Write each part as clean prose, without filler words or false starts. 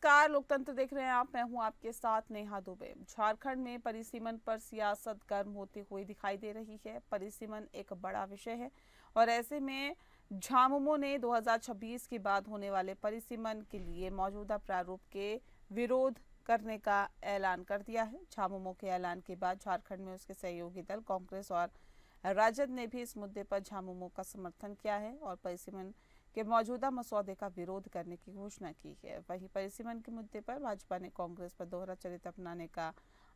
नमस्कार, लोकतंत्र देख रहे हैं आप। मैं हूं आपके साथ नेहा दुबे। झारखंड में परिसीमन पर सियासत गर्म होती हुई दिखाई दे रही है। परिसीमन एक बड़ा विषय है और ऐसे में झामुमो ने 2026 के बाद होने वाले परिसीमन के लिए मौजूदा प्रारूप के विरोध करने का ऐलान कर दिया है। झामुमो के ऐलान के बाद झारखंड में उसके सहयोगी दल कांग्रेस और राजद ने भी इस मुद्दे पर झामुमो का समर्थन किया है और परिसीमन के मौजूदा मसौदे का विरोध करने की घोषणा की है। वहीं परिसीमन के मुद्दे पर भाजपा ने कांग्रेस पर दोहरा चरित्र अपनाने का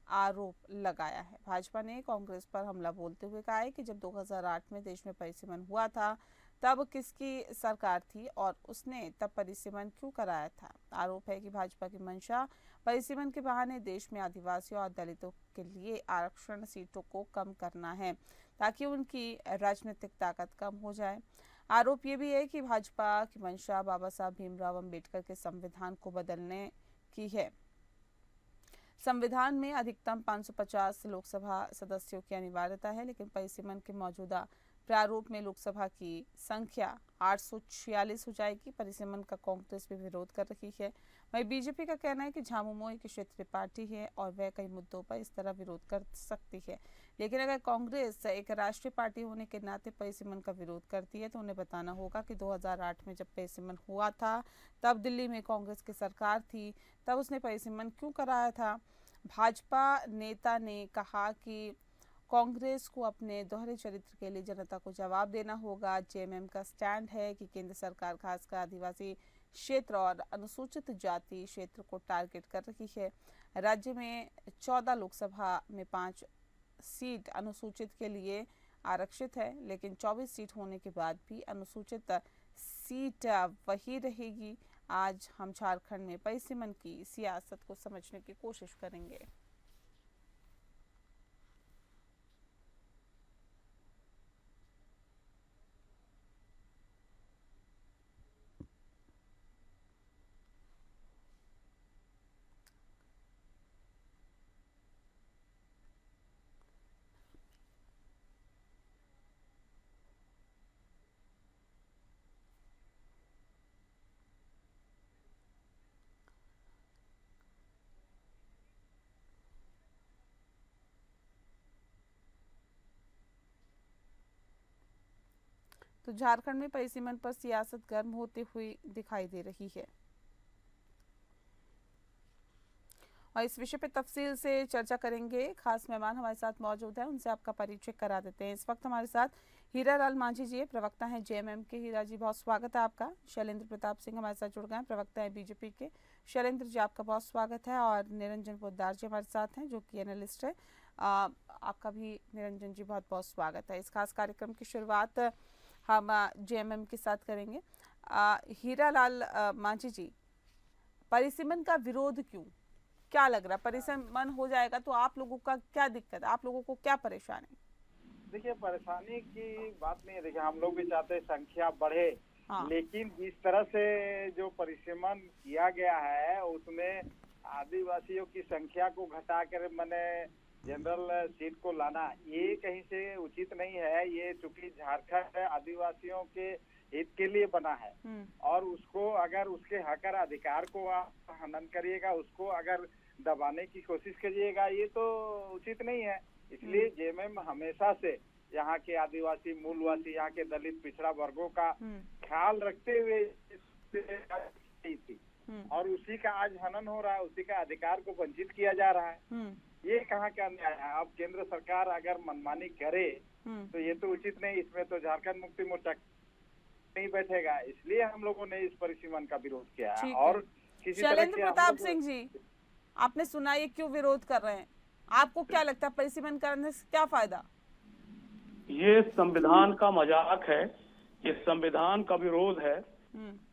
आरोप लगाया है। भाजपा ने कांग्रेस पर हमला बोलते हुए कहा है कि जब 2008 में देश में परिसीमन हुआ था तब किसकी सरकार थी और उसने तब परिसीमन क्यों कराया था। आरोप है कि भाजपा की मंशा परिसीमन के बहाने देश में आदिवासियों और दलितों के लिए आरक्षण सीटों को कम करना है ताकि उनकी राजनीतिक ताकत कम हो जाए। आरोप ये भी है कि भाजपा की मंशा बाबा साहब भीमराव अंबेडकर के संविधान को बदलने की है। संविधान में अधिकतम 550 लोकसभा सदस्यों की अनिवार्यता है, लेकिन परिसीमन के मौजूदा प्रारूप में लोकसभा की संख्या 846 हो जाएगी। परिसीमन का कांग्रेस भी विरोध कर रही है। वहीं बीजेपी का कहना है कि झामुमो एक क्षेत्रीय पार्टी है और वह कई मुद्दों पर इस तरह विरोध कर सकती है, लेकिन अगर कांग्रेस एक राष्ट्रीय पार्टी होने के नाते परिसीमन का विरोध करती है तो उन्हें बताना होगा कि 2008 में जब परिसीमन हुआ था तब दिल्ली में कांग्रेस की सरकार थी, तब उसने परिसीमन क्यों कराया था। भाजपा नेता ने कहा कि कांग्रेस को अपने दोहरे चरित्र के लिए जनता को जवाब देना होगा। जेएमएम का स्टैंड है कि केंद्र सरकार खासकर आदिवासी क्षेत्र और अनुसूचित जाति क्षेत्र को टारगेट कर रही है। राज्य में 14 लोकसभा में 5 सीट अनुसूचित के लिए आरक्षित है, लेकिन 24 सीट होने के बाद भी अनुसूचित सीट वही रहेगी। आज हम झारखंड में परिसीमन की सियासत को समझने की कोशिश करेंगे। तो झारखंड में परिसीमन पर सियासत गर्म होती हुई दिखाई दे रही है और इस विषय पे तफसील से चर्चा करेंगे। खास मेहमान हमारे साथ मौजूद है, उनसे आपका परिचय करा देते हैं। इस वक्त हमारे साथ हीरा लाल मांझी जी प्रवक्ता हैं जेएमएम के। हीरा जी, बहुत स्वागत है आपका। शैलेंद्र प्रताप सिंह हमारे साथ जुड़ गए हैं, प्रवक्ता है बीजेपी के। शैलेंद्र जी, आपका बहुत स्वागत है। और निरंजन पोद्दार जी हमारे साथ हैं, जो कि एनालिस्ट है। आपका भी निरंजन जी बहुत बहुत स्वागत है। इस खास कार्यक्रम की शुरुआत हम जेएमएम के साथ करेंगे। हीरा लाल मांझी जी, परिसीमन का विरोध क्यों, क्या लग रहा है? परिसीमन हो जाएगा तो आप लोगों का क्या दिक्कत है, आप लोगों को क्या परेशानी? देखिए, परेशानी की बात नहीं है। देखिए, हम लोग भी चाहते हैं संख्या बढ़े, हाँ। लेकिन जिस तरह से जो परिसीमन किया गया है उसमें आदिवासियों की संख्या को घटाकर मैंने जनरल सीट को लाना, ये कहीं से उचित नहीं है। ये चूंकि झारखंड आदिवासियों के हित के लिए बना है और उसको अगर उसके हक और अधिकार को आप हनन करिएगा, उसको अगर दबाने की कोशिश करिएगा, ये तो उचित नहीं है। इसलिए जेएमएम हमेशा से यहाँ के आदिवासी मूलवासी, यहाँ के दलित पिछड़ा वर्गों का ख्याल रखते हुए थी और उसी का आज हनन हो रहा है, उसी का अधिकार को वंचित किया जा रहा है। ये कहाँ का अन्याय है? अब केंद्र सरकार अगर मनमानी करे तो ये तो उचित नहीं। इसमें तो झारखंड मुक्ति मोर्चा नहीं बैठेगा, इसलिए हम लोगों ने इस परिसीमन का विरोध किया है। और किसी तरह शैलेंद्र प्रताप सिंह जी, आपने सुना ये क्यों विरोध कर रहे हैं? आपको क्या लगता है परिसीमन करने से क्या फायदा? ये संविधान का मजाक है, ये संविधान का विरोध है।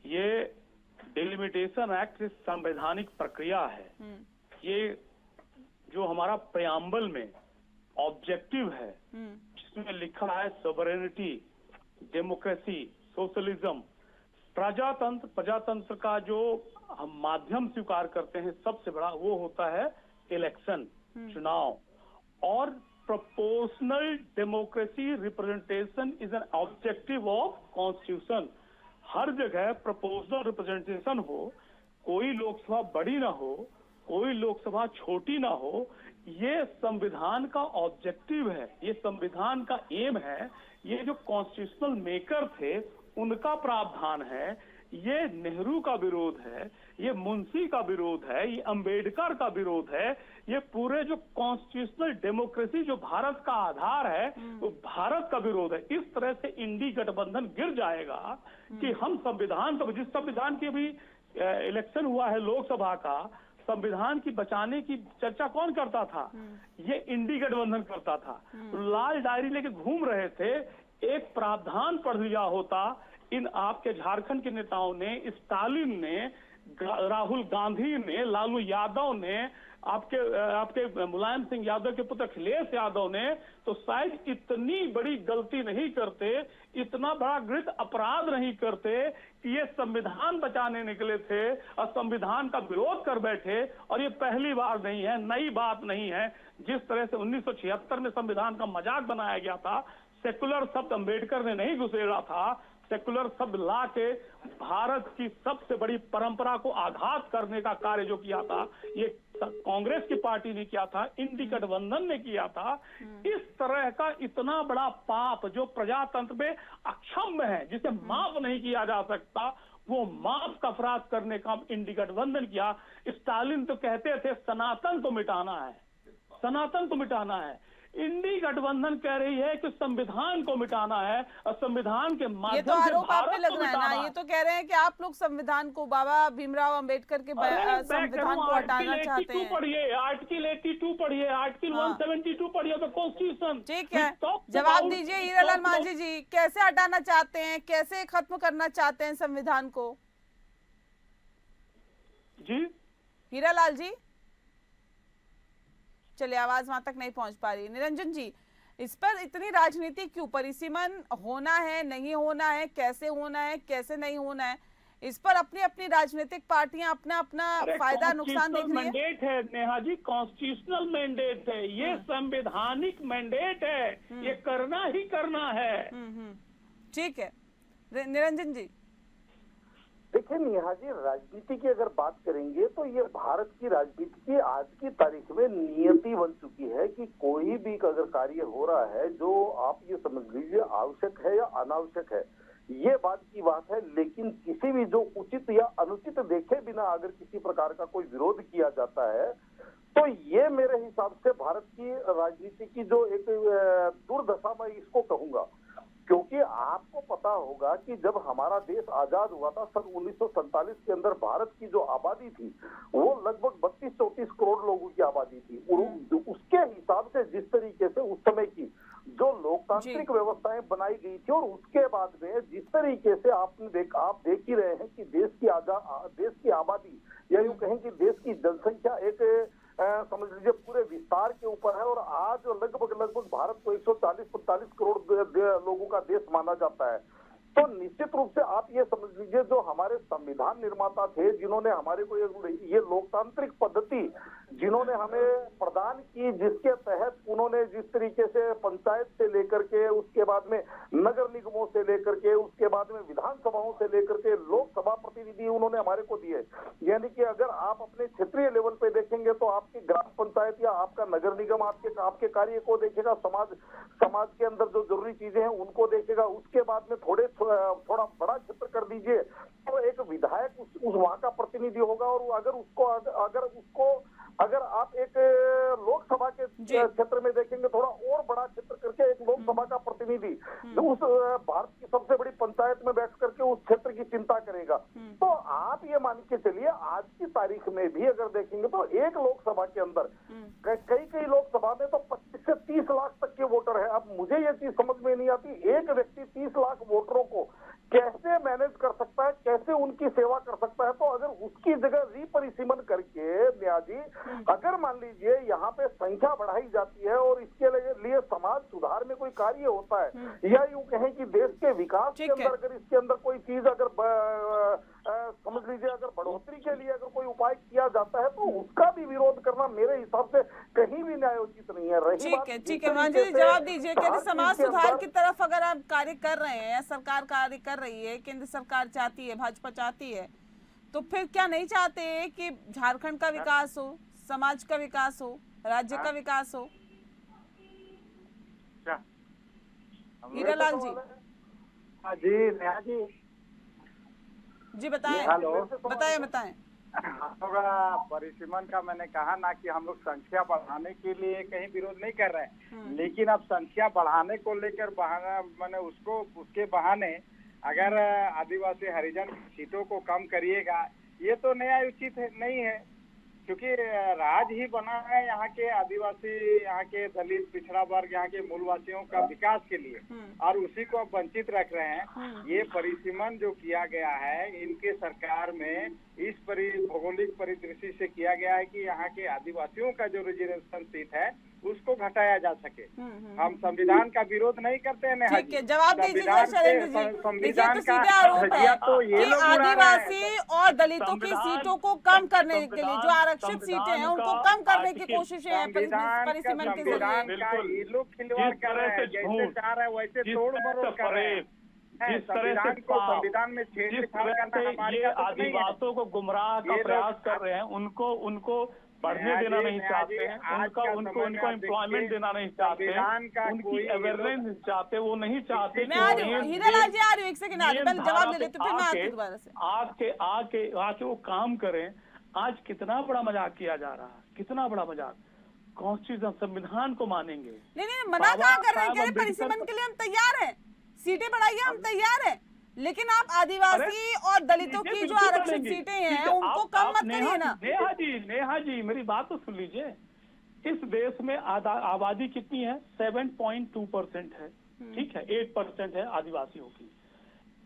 ये डिलिमिटेशन एक्ट संवैधानिक प्रक्रिया है। ये जो हमारा प्रेम्बल में ऑब्जेक्टिव है, जिसमें लिखा है सोवरेनिटी, डेमोक्रेसी, सोशलिज्म, प्रजातंत्र का जो हम माध्यम स्वीकार करते हैं सबसे बड़ा वो होता है इलेक्शन, चुनाव। और proportional democracy representation is an objective of constitution. हर जगह प्रोपोर्शनल रिप्रेजेंटेशन हो कोई लोकसभा बड़ी ना हो, कोई लोकसभा छोटी ना हो, ये संविधान का ऑब्जेक्टिव है, ये संविधान का एम है, ये जो कॉन्स्टिट्यूशनल मेकर थे उनका प्रावधान है, ये नेहरू का विरोध है, ये मुंशी का विरोध है, ये अंबेडकर का विरोध है, ये पूरे जो कॉन्स्टिट्यूशनल डेमोक्रेसी जो भारत का आधार है वो भारत का विरोध है। इस तरह से इंडी गठबंधन गिर जाएगा कि हम संविधान तो, जिस संविधान की अभी इलेक्शन हुआ है लोकसभा का, संविधान की बचाने की चर्चा कौन करता था? ये इंडी गठबंधन करता था। लाल डायरी लेके घूम रहे थे। एक प्रावधान पढ़ लिया होता इन आपके झारखंड के नेताओं ने, स्टालिन ने, राहुल गांधी ने, लालू यादव ने, आपके मुलायम सिंह यादव के पुत्र अखिलेश यादव ने, तो शायद इतनी बड़ी गलती नहीं करते, इतना बड़ा गृहित अपराध नहीं करते कि ये संविधान बचाने निकले थे और संविधान का विरोध कर बैठे। और ये पहली बार नहीं है, नई बात नहीं है। जिस तरह से 1976 में संविधान का मजाक बनाया गया था, सेकुलर शब्द अंबेडकर ने नहीं घुसेड़ा था, सेकुलर शब्द ला के भारत की सबसे बड़ी परंपरा को आघात करने का कार्य जो किया था, ये कांग्रेस की पार्टी ने किया था, इंडी गठबंधन ने किया था। इस तरह का इतना बड़ा पाप जो प्रजातंत्र में अक्षम्य है, जिसे माफ नहीं किया जा सकता, वो माफ का अपराध करने का इंडी गठबंधन किया। स्टालिन तो कहते थे सनातन को मिटाना है, सनातन को मिटाना है। इंडी गठबंधन कह रही है कि संविधान को मिटाना है और संविधान के माध्यम से ये तो आरोप आप पे लग को रहा है ना, ये तो कह रहे हैं कि आप लोग संविधान को, बाबा भीमराव अंबेडकर के संविधान को हटाना चाहते हैं। पढ़िए आर्टिकल 82 पढ़िए, आर्टिकल 172 पढ़िए द कॉन्स्टिट्यूशन। ठीक है, जवाब दीजिए हीरालाल मांझी जी, कैसे हटाना चाहते हैं, कैसे खत्म करना चाहते हैं संविधान को? जी हीरालाल जी, चलिए आवाज वहां तक नहीं पहुंच पा रही। निरंजन जी, इस पर इतनी राजनीति क्यों? परिसीमन होना है, नहीं होना है, कैसे होना है, कैसे नहीं होना है, इस पर अपनी अपनी राजनीतिक पार्टियां अपना अपना फायदा नुकसान देख रही है। मैंडेट है नेहा जी, कॉन्स्टिट्यूशनल मैंडेट है, ये संवैधानिक मैंडेट है, ये करना ही करना है। ठीक है निरंजन जी। देखिए नेहा जी, राजनीति की अगर बात करेंगे तो ये भारत की राजनीति की आज की तारीख में नियति बन चुकी है कि कोई भी अगर कार्य हो रहा है जो आप ये समझ लीजिए आवश्यक है या अनावश्यक है, ये बात की बात है। लेकिन किसी भी जो उचित या अनुचित देखे बिना अगर किसी प्रकार का कोई विरोध किया जाता है तो ये मेरे हिसाब से भारत की राजनीति की जो एक दुर्दशा मैं इसको कहूंगा। क्योंकि आपको पता होगा कि जब हमारा देश आजाद हुआ था सन 1947 के अंदर भारत की जो आबादी थी वो लगभग 32-34 करोड़ लोगों की आबादी थी। उसके हिसाब से जिस तरीके से उस समय की जो लोकतांत्रिक व्यवस्थाएं बनाई गई थी और उसके बाद में जिस तरीके से आप देख ही रहे हैं कि देश की आबादी या यूं कहें कि देश की जनसंख्या एक समझ लीजिए पूरे विस्तार के ऊपर है और आज लगभग भारत को 140-45 करोड़ लोगों का देश माना जाता है। तो निश्चित रूप से आप ये समझ लीजिए जो हमारे संविधान निर्माता थे, जिन्होंने हमारे को ये लोकतांत्रिक पद्धति जिन्होंने हमें प्रदान की, जिसके तहत उन्होंने जिस तरीके से पंचायत से लेकर के, उसके बाद में नगर निगमों से लेकर के, उसके बाद में विधानसभाओं से लेकर के लोकसभा प्रतिनिधि उन्होंने हमारे को दिए। यानी कि अगर आप अपने क्षेत्रीय लेवल पे देखेंगे तो आपकी ग्राम पंचायत या आपका नगर निगम आपके कार्य को देखेगा, समाज के अंदर जो जरूरी चीजें हैं उनको देखेगा। उसके बाद में थोड़ा बड़ा क्षेत्र कर दीजिए तो एक विधायक उस वहां का प्रतिनिधि होगा और अगर आप एक लोकसभा के क्षेत्र में देखेंगे थोड़ा और बड़ा क्षेत्र करके एक लोकसभा का प्रतिनिधि उस भारत की सबसे बड़ी पंचायत में बैठ करके उस क्षेत्र की चिंता करेगा। तो आप ये मान के चलिए आज की तारीख में भी अगर देखेंगे तो एक लोकसभा के अंदर कई लोकसभा में तो 25 से 30 लाख तक के वोटर है। अब मुझे ये चीज समझ में नहीं आती, एक व्यक्ति 30 लाख वोटरों को कैसे मैनेज कर सकता है, कैसे उनकी सेवा कर सकता है। तो अगर उसकी जगह रिपरिसीमन करके न्याय जी अगर मान लीजिए यहाँ पे संख्या बढ़ाई जाती है और इसके लिए समाज सुधार में कोई कार्य होता है या यूं कहें कि देश के विकास के अंदर अगर इसके अंदर कोई चीज अगर समझ लीजिए अगर बढ़ोतरी के लिए अगर कोई उपाय किया जाता है तो उसका भी विरोध करना मेरे हिसाब से कहीं भी न्यायोचित नहीं है। ठीक है मांझी जी, जवाब दीजिए कि समाज सुधार की तरफ अगर आप कार्य कर रहे हैं या सरकार कार्य कर रही है, केंद्र सरकार चाहती है, भाजपा चाहती है, तो फिर क्या नहीं चाहते कि झारखंड का विकास हो, समाज का विकास हो, राज्य का विकास हो? क्या हीरालाल जी जी नेहा जी बताएं, हेलो बताएं बताएं। हम लोग परिसीमन का मैंने कहा ना कि हम लोग संख्या बढ़ाने के लिए कहीं विरोध नहीं कर रहे हैं, लेकिन अब संख्या बढ़ाने को लेकर बहाना मैंने उसके बहाने अगर आदिवासी हरिजन सीटों को कम करिएगा, ये तो न्याय उचित नहीं है, क्योंकि राज ही बना है यहाँ के आदिवासी, यहाँ के दलित पिछड़ा वर्ग, यहाँ के मूलवासियों का विकास के लिए, और उसी को अब वंचित रख रहे हैं। ये परिसीमन जो किया गया है इनके सरकार में इस भौगोलिक परिदृश्य से किया गया है कि यहाँ के आदिवासियों का जो रिजर्वेशन सीट है उसको घटाया जा सके। हम संविधान का विरोध नहीं करते हैं। ठीक है, जवाब दीजिए शैलेंद्र जी। संविधान तो सीधे आरोप है तो ये कि आदिवासी और दलितों की सीटों को कम करने के लिए जो आरक्षित सीटें हैं उनको कम करने की कोशिशें हैं परिसीमन के जरिए। ये लोग खिलवाड़ कर रहे हैं, जैसे चाह रहे हैं वैसे तोड़ मरोड़ कर रहे हैं। जिस तरह से संविधान में छेड़छाड़ करना हमारी ये आदिवासियों को गुमराह का प्रयास कर रहे हैं, उनको पढ़ने देना नहीं चाहते हैं, उनको एम्प्लॉयमेंट देना नहीं चाहते हैं, उनकी अवेयरनेस नहीं चाहते, वो नहीं चाहते। मैं आ रही हूँ हीरालाल जी, आ रही हूँ, एक सेकंड आ रही हूँ, पहले जवाब दे लेते, फिर मैं आती हूँ दोबारा से। आके वो काम करें। आज कितना बड़ा मजाक किया जा रहा है, कितना बड़ा मजाक। कॉन्स्टिट्यूशन संविधान को मानेंगे? नहीं मना कहाँ कर रहे हैं, परिसीमन के लिए हम तैयार हैं, सीटें बढ़ाइए, हम तैयार हैं, लेकिन आप आदिवासी और दलितों की जो आरक्षित सीटें हैं उनको कम मत करिए ना। नेहा जी मेरी बात तो सुन लीजिए। इस देश में आबादी कितनी है? 7.2% है, ठीक है, 8% है आदिवासियों की।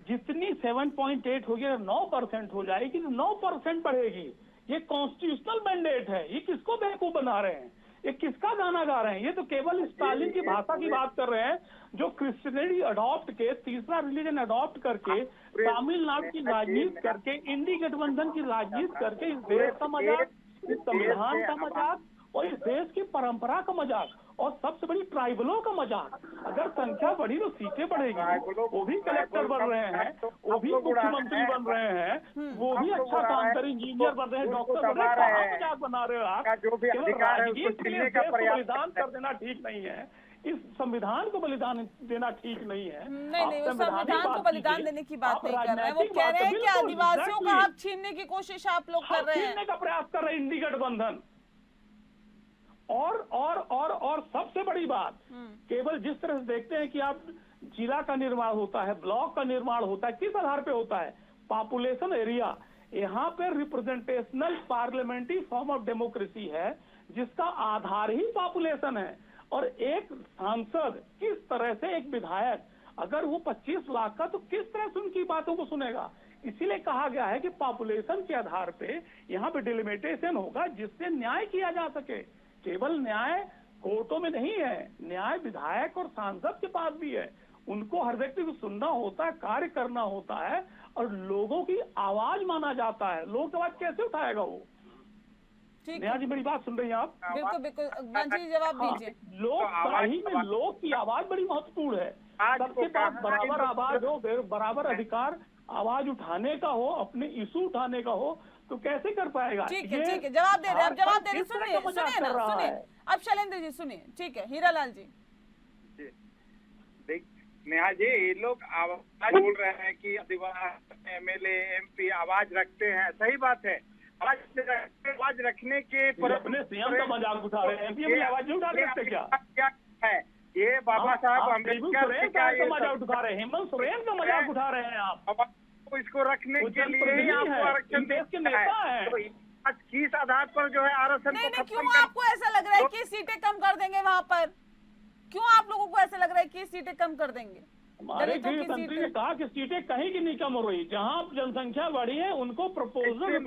जितनी 7.8 होगी, 9% हो जाएगी तो 9% बढ़ेगी। ये कॉन्स्टिट्यूशनल मैंडेट है। ये किसको बेवकूफ बना रहे हैं? ये किसका गाना गा रहे हैं? ये तो केवल स्टालिन की भाषा की बात कर रहे हैं, जो क्रिश्चियनिटी अडॉप्ट के, तीसरा रिलीजन अडॉप्ट करके, तमिलनाडु की राजनीति करके, इंडी गठबंधन की राजनीति करके इस देश का मजाक, इस संविधान का मजाक और इस देश की परंपरा का मजाक और सबसे बड़ी ट्राइबलों का मजाक। अगर संख्या बढ़ी तो सीटें बढ़ेगी, वो भी कलेक्टर बन रहे हैं, वो भी मुख्यमंत्री बन रहे हैं, वो भी अच्छा काम करे, इंजीनियर बन रहे हैं, डॉक्टर बन रहे हैं। कहाँ मजाक बना रहे हो आप? बलिदान कर देना ठीक नहीं है, इस संविधान को बलिदान देना ठीक नहीं है। नहीं वो संविधान को बलिदान देने की बात नहीं कर रहे हैं, वो कह रहे हैं कि आदिवासियों का हक छीनने की कोशिश आप लोग कर रहे हैं, छीनने का प्रयास कर रहे हैं इंडी गठबंधन। और सबसे बड़ी बात, केवल जिस तरह से देखते हैं कि आप जिला का निर्माण होता है, ब्लॉक का निर्माण होता है, किस आधार पे होता है? Population area. यहाँ पे representational parliamentary form of democracy है, जिसका आधार ही पॉपुलेशन है। और एक सांसद किस तरह से, एक विधायक अगर वो 25 लाख का, तो किस तरह से उनकी बातों को सुनेगा? इसीलिए कहा गया है कि पॉपुलेशन के आधार पे यहाँ पे डिलिमिटेशन होगा, जिससे न्याय किया जा सके। केवल न्याय कोर्टों में नहीं है, न्याय विधायक और सांसद के पास भी है। उनको हर व्यक्ति को सुनना होता है, कार्य करना होता है और लोगों की आवाज माना जाता है। लोग आवाज कैसे उठाएगा वो? नेहा जी मेरी बात सुन रही हैं आप? बिल्कुल बिल्कुल, जवाब दीजिए। लोकशाही में लोग की आवाज बड़ी महत्वपूर्ण है। सबके पास बराबर आवाज हो, बराबर अधिकार आवाज उठाने का हो, अपने इशू उठाने का हो, तो कैसे कर पाएगा? ठीक है, जवाब दे रहे हैं, अब जवाब दे रहे, सुनिए अब शैलेंद्र जी सुनिए। ठीक है हीरालाल जी। नेहा जी, ये लोग आवाज बोल रहे हैं कि आदिवासी एमएलए एमपी आवाज रखते हैं, सही बात है। आवाज रखने के पर अपने सीएम का मजाक उठा रहे हैं, एमपी आवाज नहीं उठा सकते क्या है? ये बाबा साहब अम्बेडकर का मजाक उठा रहे हैं, हेमंत सोरेन का मजाक उठा रहे हैं आप। इसको रखने के लिए आपको आरक्षण देश के नेता है, किस आधार पर जो है आरक्षण नहीं, क्यों आपको ऐसा लग रहा है कि सीटें कम कर देंगे वहाँ पर? क्यों आप लोगों को ऐसा लग रहा है कि सीटें कम कर देंगे? हमारे गृह मंत्री ने कहा कि सीटें कहीं की नहीं कम हो रही, जहाँ जनसंख्या बढ़ी है उनको प्रपोजल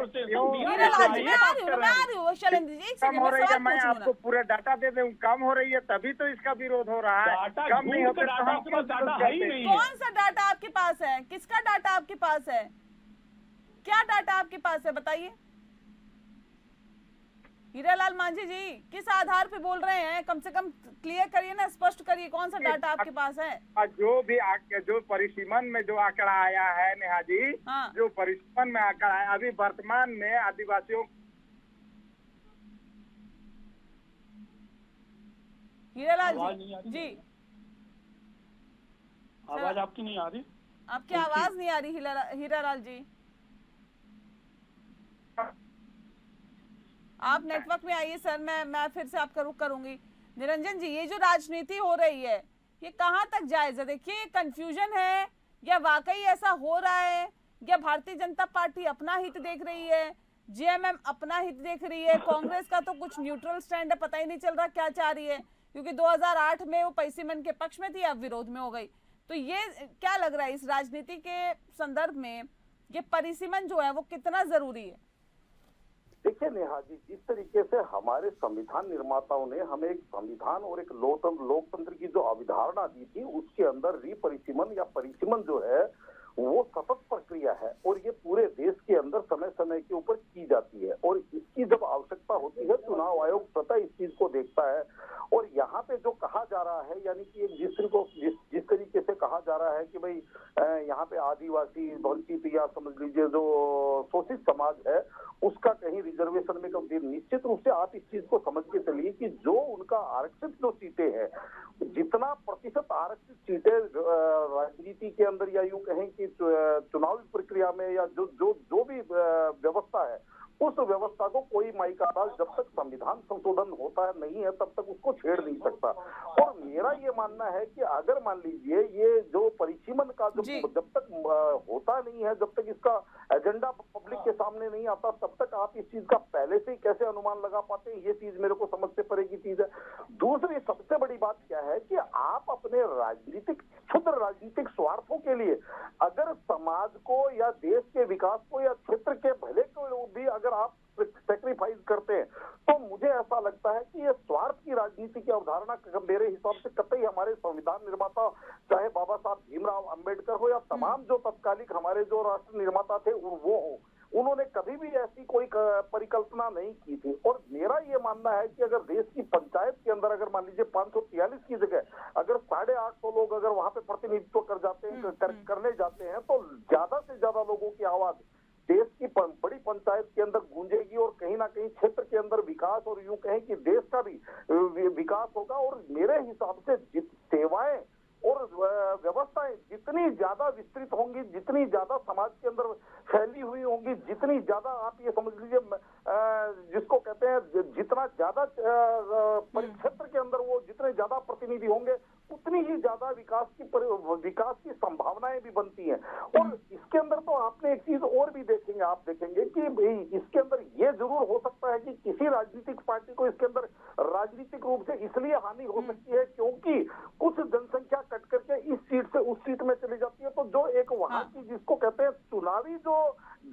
मैं आपको पूरा डाटा दे दूं, कम हो रही है तभी तो इसका विरोध हो रहा है। कम नहीं होकर डाटा है ही नहीं। कौन सा डाटा आपके पास है? किसका डाटा आपके पास है? क्या डाटा आपके पास है बताइए? हीरालाल मांझी जी, किस आधार पे बोल रहे हैं? कम से कम क्लियर करिए ना, स्पष्ट करिए, कौन सा डाटा आपके पास है? जो परिसीमन में जो आंकड़ा आया है नेहा जी, हाँ। जो परिसीमन में आंकड़ा है अभी वर्तमान में आदिवासियों। हीरालाल आवाज नहीं आ जी रही? जी, आवाज आपकी नहीं आ रही? आपकी आवाज नहीं आ रही हीरालाल जी। आप नेटवर्क में आइए सर, मैं फिर से आपका रुख करूंगी। निरंजन जी, ये जो राजनीति हो रही है ये कहाँ तक जायज है? देखिए कंफ्यूजन है, या वाकई ऐसा हो रहा है, या भारतीय जनता पार्टी अपना हित देख रही है, जेएमएम अपना हित देख रही है, कांग्रेस का तो कुछ न्यूट्रल स्टैंड है, पता ही नहीं चल रहा क्या चाह रही है, क्योंकि 2008 में वो पैसीमन के पक्ष में थी, अब विरोध में हो गई। तो ये क्या लग रहा है इस राजनीति के संदर्भ में ये परिसीमन जो है वो कितना जरूरी है? देखिए नेहा जी, जिस तरीके से हमारे संविधान निर्माताओं ने हमें एक संविधान और एक लोकतंत्र की जो अवधारणा दी थी, उसके अंदर रिपरिसीमन या परिसीमन जो है वो सतत प्रक्रिया है और ये पूरे देश के अंदर समय समय के ऊपर की जाती है और इसकी जब आवश्यकता होती है चुनाव आयोग स्वतः इस चीज को देखता है। और यहाँ पे जो कहा जा रहा है, यानी कि जिस तरीके से कहा जा रहा है कि भाई यहाँ पे आदिवासी वंचित या समझ लीजिए जो शोषित समाज है उसका कहीं रिजर्वेशन में कम, निश्चित रूप से आप इस चीज को समझ के चलिए कि जो उनका आरक्षित जो सीटें हैं, जितना प्रतिशत आरक्षित सीटें राजनीति के अंदर या यूं कहें कि चुनावी प्रक्रिया में या जो भी व्यवस्था है, उस व्यवस्था को कोई माई का दाल जब तक संविधान संशोधन होता है नहीं है तब तक उसको छेड़ नहीं सकता। और मेरा ये मानना है कि अगर मान लीजिए ये जो परिसीमन का जो जब तक होता नहीं है, जब तक इसका एजेंडा पब्लिक के सामने नहीं आता, तब तक आप इस चीज का पहले से ही कैसे अनुमान लगा पाते हैं, ये चीज मेरे को समझ से परे की चीज है। दूसरी सबसे बड़ी बात क्या है कि आप अपने क्षुद्र राजनीतिक स्वार्थों के लिए अगर समाज को या देश के विकास को या क्षेत्र के भले को भी अगर आप सेक्रीफाइस करते हैं, तो मुझे ऐसा लगता है कि ये स्वार्थ की राजनीति की अवधारणा मेरे हिसाब से कतई हमारे संविधान निर्माता चाहे बाबा साहब भीमराव अंबेडकर हो या तमाम जो तत्कालिक हमारे जो राष्ट्र निर्माता थे वो हो, उन्होंने कभी भी ऐसी कोई परिकल्पना नहीं की थी। और मेरा ये मानना है कि अगर देश की पंचायत के अंदर अगर मान लीजिए 543 की जगह अगर 850 लोग अगर वहां पे प्रतिनिधित्व करने जाते हैं तो ज्यादा से ज्यादा लोगों की आवाज देश की बड़ी पंचायत के अंदर गूंजेगी और कहीं ना कहीं क्षेत्र के अंदर विकास और यूं कहें कि देश का भी विकास होगा। और मेरे हिसाब से सेवाएं और व्यवस्थाएं जितनी ज्यादा विस्तृत होंगी, जितनी ज्यादा समाज के अंदर फैली हुई होंगी, जितनी ज्यादा आप ये समझ लीजिए जिसको कहते हैं जितना ज्यादा परिक्षेत्र के अंदर वो जितने ज्यादा प्रतिनिधि होंगे उतनी ही ज्यादा विकास की संभावनाएं भी बनती हैं। और इसके अंदर तो आपने एक चीज और भी देखेंगे, आप देखेंगे कि भाई इसके अंदर ये जरूर हो सकता है कि किसी राजनीतिक पार्टी को इसके अंदर राजनीतिक रूप से इसलिए हानि हो सकती है क्योंकि कुछ जनसंख्या कट करके इस सीट से उस सीट में चली जाती है, तो जो एक वहां की जिसको कहते हैं चुनावी जो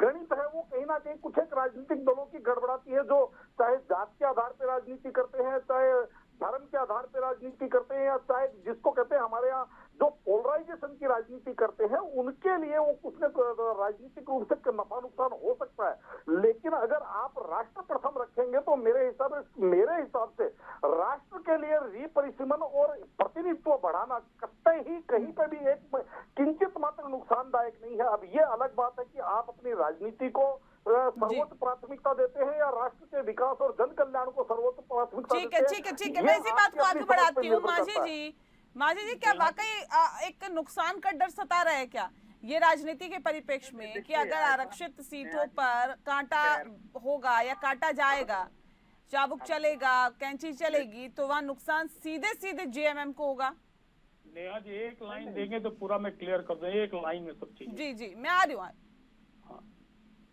गणित है वो कहीं ना कहीं कुछ एक राजनीतिक दलों की गड़बड़ाती है, जो चाहे जात के आधार पर राजनीति करते हैं, चाहे धर्म के आधार पर राजनीति करते हैं, या चाहे जिसको कहते हैं हमारे यहाँ जो पोलराइजेशन की राजनीति करते हैं, उनके लिए वो कुछ राजनीतिक रूप से नफा नुकसान हो सकता है। लेकिन अगर आप राष्ट्र प्रथम रखेंगे तो मेरे हिसाब से राष्ट्र के लिए रिपरिसीमन और प्रतिनिधित्व बढ़ाना कहीं पे भी एक किंचित मात्र नुकसानदायक नहीं है। अब ये अलग बात है कि आप अपनी राजनीति को सर्वोच्च प्राथमिकता देते हैं या राष्ट्र के विकास और जन कल्याण को सर्वोच्च प्राथमिकता देते हैं। ठीक है, मैं इसी बात को आगे बढ़ाती हूँ। मांझी जी, क्या वाकई एक नुकसान का डर सता रहा है क्या ये राजनीति के परिप्रेक्ष्य में कि अगर आरक्षित सीटों पर कांटा होगा या काटा जाएगा, चाबुक चलेगा, कैंची चलेगी, तो वहाँ नुकसान सीधे जेएमएम को होगा? नेहा जी एक लाइन देंगे तो पूरा मैं क्लियर कर दूं, एक लाइन में सब चीज। जी मैं आ रही हूँ।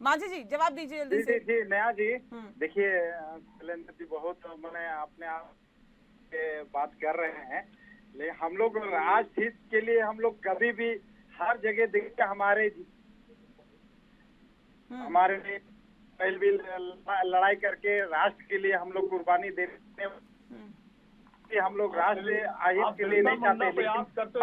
मांझी जी जवाब दीजिए जल्दी से। जी नया जी, देखिए शैलेंद्र जी बहुत मैंने अपने आप के बात कर रहे हैं, लेकिन हम लोग राजहित के लिए हम लोग कभी भी हर जगह देखते हमारे पहले भी लड़ाई करके राष्ट्र के लिए हम लोग कुर्बानी देते, हम लोग राष्ट्र अहित के लिए नहीं चाहते, लेकिन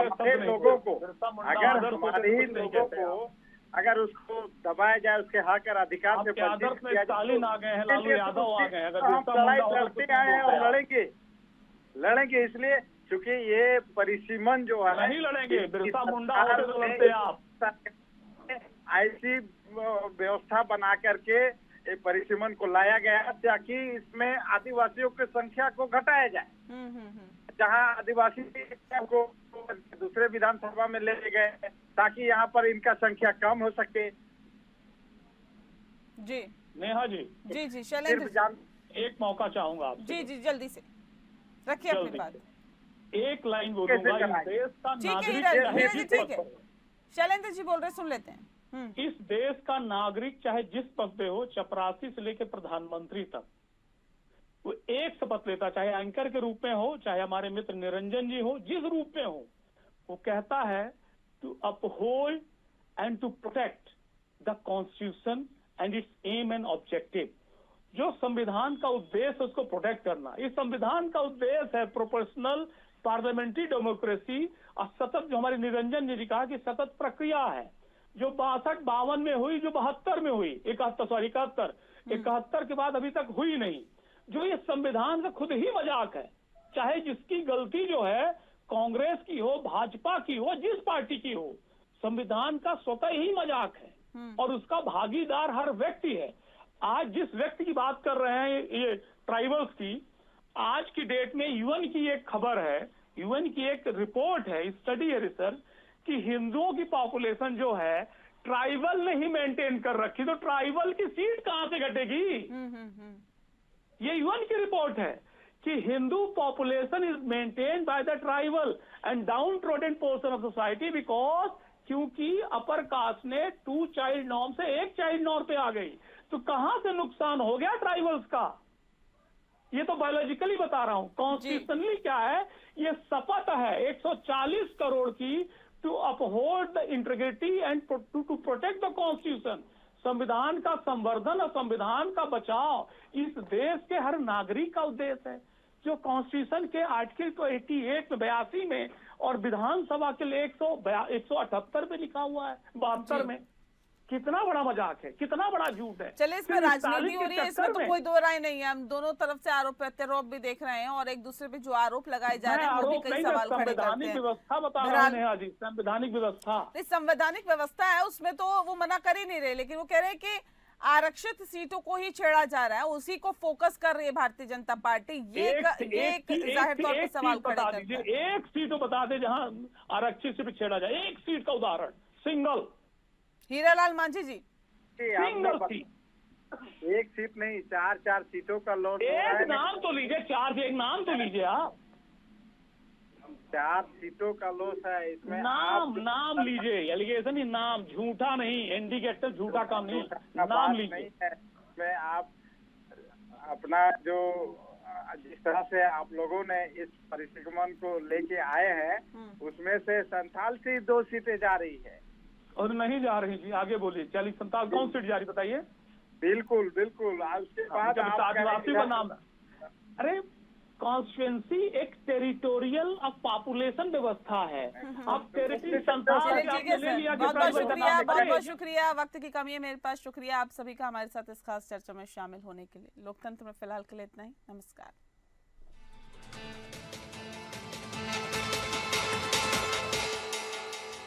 हमारे लोगों को अगर हमारे ही लोगों को अगर उसको दबाया जाए, उसके हक और अधिकार से आपके आदर्श वंचित में किया जाए, स्टालिन आ गए हैं, लालू इसलिए यादव आ गए हैं, अगर हम बिरसा लड़ाई मुंडा हो तो लड़ते कुछ आए नहीं हैं बोलते और आप। लड़ेंगे इसलिए क्योंकि ये परिसीमन जो है नहीं लड़ेंगे, बिरसा मुंडा सरकार होते तो ने लड़ते आप। ऐसी व्यवस्था बना करके ये परिसीमन को लाया गया ताकि इसमें आदिवासियों की संख्या को घटाया जाए। जहां आदिवासी को दूसरे विधानसभा में ले गए ताकि यहाँ पर इनका संख्या कम हो सके। जी नेहा जी, जी शैलेंद्र जी। एक मौका चाहूंगा आपसे। जी जल्दी से रखिए अपनी जल्दी बात। से एक लाइन बोलूंगा, इस देश का ठीक है नागरिक हीरा चाहे जी, जिस ठीक पद है। पर हो, शैलेंद्र जी बोल रहे, सुन लेते हैं। इस देश का नागरिक चाहे जिस पद पे हो, चपरासी से लेकर प्रधानमंत्री तक, वो एक शपथ लेता, चाहे एंकर के रूप में हो, चाहे हमारे मित्र निरंजन जी हो, जिस रूप में हो, वो कहता है to uphold and to protect the constitution and its aim and objective. जो संविधान का उद्देश्य उसको प्रोटेक्ट करना। इस संविधान का उद्देश्य है प्रोपोर्शनल पार्लियामेंट्री डेमोक्रेसी, और सतत, जो हमारे निरंजन जी ने कहा कि सतत प्रक्रिया है, जो 62-52 में हुई, जो 72 में हुई, 71 के बाद अभी तक हुई नहीं। जो ये संविधान का खुद ही मजाक है, चाहे जिसकी गलती जो है कांग्रेस की हो, भाजपा की हो, जिस पार्टी की हो, संविधान का स्वतः ही मजाक है और उसका भागीदार हर व्यक्ति है। आज जिस व्यक्ति की बात कर रहे हैं, ये ट्राइबल्स की, आज की डेट में यूएन की एक खबर है, यूएन की एक रिपोर्ट है, स्टडी है, रिसर्च, कि हिंदुओं की पॉपुलेशन जो है ट्राइबल ने ही मेंटेन कर रखी, तो ट्राइबल की सीट कहां से घटेगी? ये यूएन की रिपोर्ट है कि Hindu population is maintain by the tribal and down trodden portion of society, because क्योंकि अपर कास्ट ने 2 चाइल्ड नॉर्म से 1 चाइल्ड नॉर्म पे आ गई। तो कहां से नुकसान हो गया ट्राइबल्स का? ये तो बायोलॉजिकली बता रहा हूं। कॉन्स्टिट्यूशनली क्या है? ये शपथ है 140 करोड़ की, to uphold the integrity and to protect the constitution. संविधान का संवर्धन और संविधान का बचाव इस देश के हर नागरिक का उद्देश्य है। जो कॉन्स्टिट्यूशन के आर्टिकल 88 में, 82 में, और विधानसभा के लिए 178 में लिखा हुआ है, 72 में। कितना बड़ा मजाक है, कितना बड़ा झूठ है। चलिए, इसमें राजनीति हो रही है, इसमें तो कोई दो राय नहीं है। हम दोनों तरफ से आरोप प्रत्यारोप भी देख रहे हैं और एक दूसरे पे जो आरोप लगाए जा रहे हैं वो भी कई सवाल खड़े करते हैं। संवैधानिक व्यवस्था बता रहे हैं जी, संवैधानिक व्यवस्था। संवैधानिक व्यवस्था है, उसमें तो वो मना कर ही नहीं रहे, लेकिन वो कह रहे हैं कि आरक्षित सीटों को ही छेड़ा जा रहा है, उसी को फोकस कर रही है भारतीय जनता पार्टी। ये जाहिर तौर पर सवाल खड़े करते हैं। एक सीट बता दे जहां आरक्षित सीट छेड़ा जाए, एक सीट का उदाहरण, सिंगल। हीरालाल मांझी जी, सिंगल सीट, एक सीट नहीं, 4 सीटों का लॉट। एक नाम तो लीजिए, 4 से एक नाम तो लीजिए आप। 4 सीटों का लॉस है इसमें। नाम लीजिए, एलिगेशन ही, नाम, झूठा नहीं, इंडिकेटर झूठा काम नहीं, नाम लीजिए। इसमें आप अपना जो जिस तरह से आप लोगों ने इस परिसीमन को लेके आए हैं, उसमें से संथाल से 2 सीटें जा रही है। और नहीं जा रही जी, आगे बोलिए। 40-47 कौन सीट जा रही बताइए? बिल्कुल उसके बाद आदिवासी का नाम, अरे कॉन्स्टिट्यूएंसी एक टेरिटोरियल ऑफ पॉपुलेशन व्यवस्था है। अब टेरिटरी संस्थान बहुत शुक्रिया। वक्त की कमी है मेरे पास। शुक्रिया आप सभी का हमारे साथ इस खास चर्चा में शामिल होने के लिए। लोकतंत्र में फिलहाल के लिए इतना ही। नमस्कार।